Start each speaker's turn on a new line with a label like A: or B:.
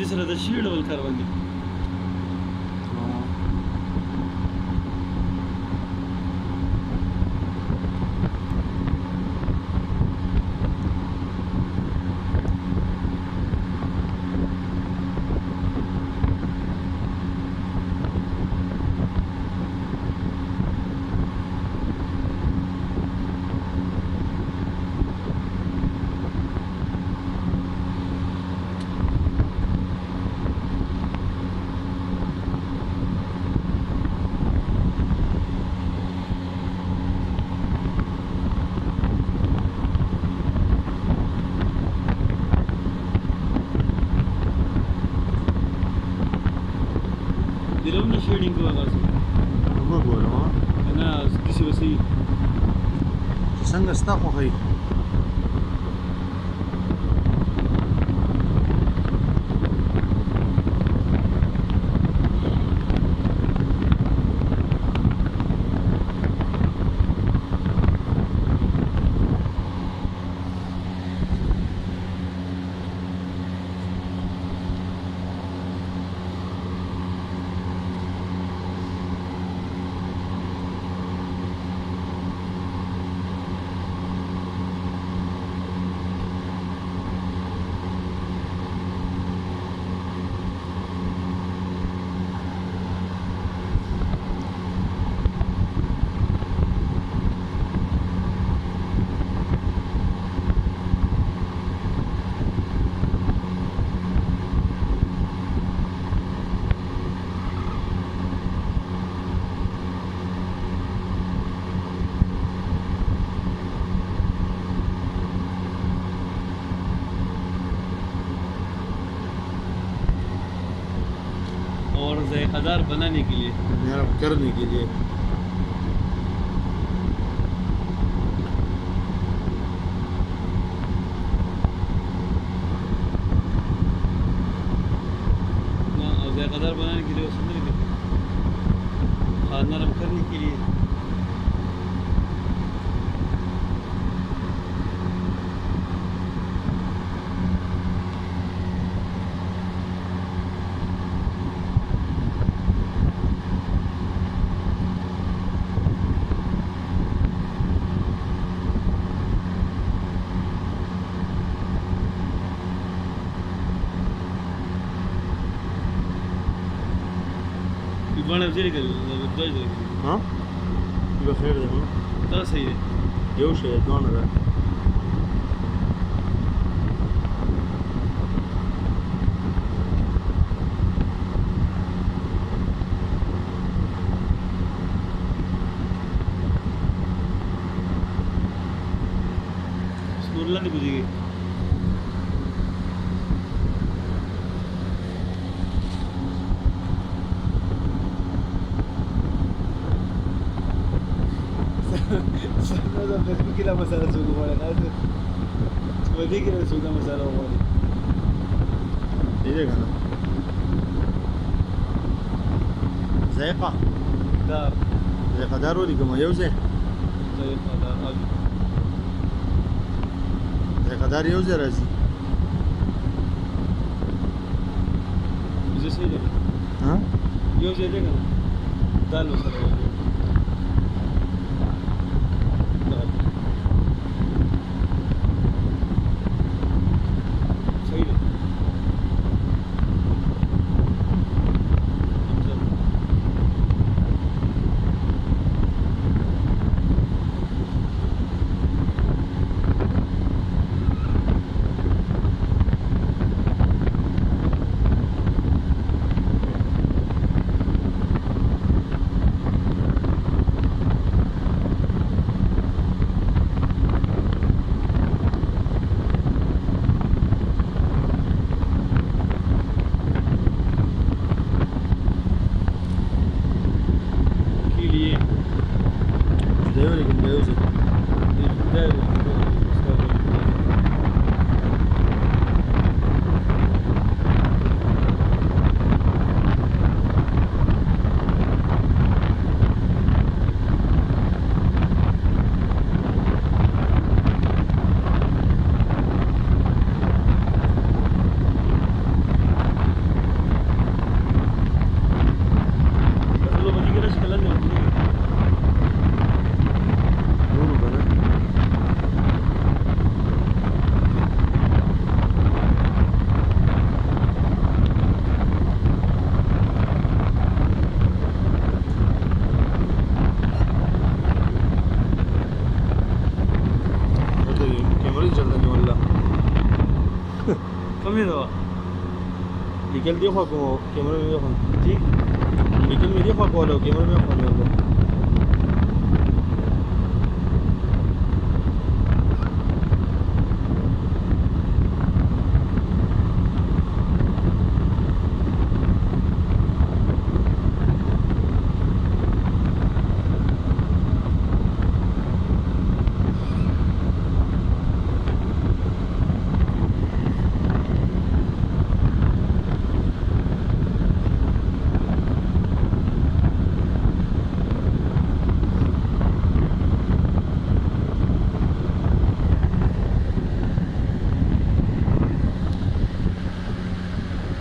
A: دې سره د شي ډول کاروان دي दिलौना शेडिंग को आवाज
B: ما ګورم
A: انا کسی وسی
B: چې څنګه ستا خوښوي
A: और ज़ायक़ादार बनाने के लिए
B: मेरा करने के लिए
A: और ज़ायक़ादार बनाने के लिए सुंदर खाना नरम करने के लिए يبغى بزيري الدجاج
B: ها يبقى خير ده
A: ده صحيح
B: یو شی دوه ده
A: بسم الله نبدي هذا فيسبوك كده مسألة سوق ولا هذا ودي كده سوق مسألة ولا
B: ايه ده كده ذائقه
A: دار
B: ذائقه دار ولي کوم یو ځای
A: دار
B: ذائقه دار یو ځای راځي
A: زه سي ده
B: ها
A: یو ځای ده کنه دال وسره مې نو
B: لیکل دی خو کوم کیمرې مې خو
A: ٹھیک
B: لیکل مې دی خو کوله کیمرې مې خو نه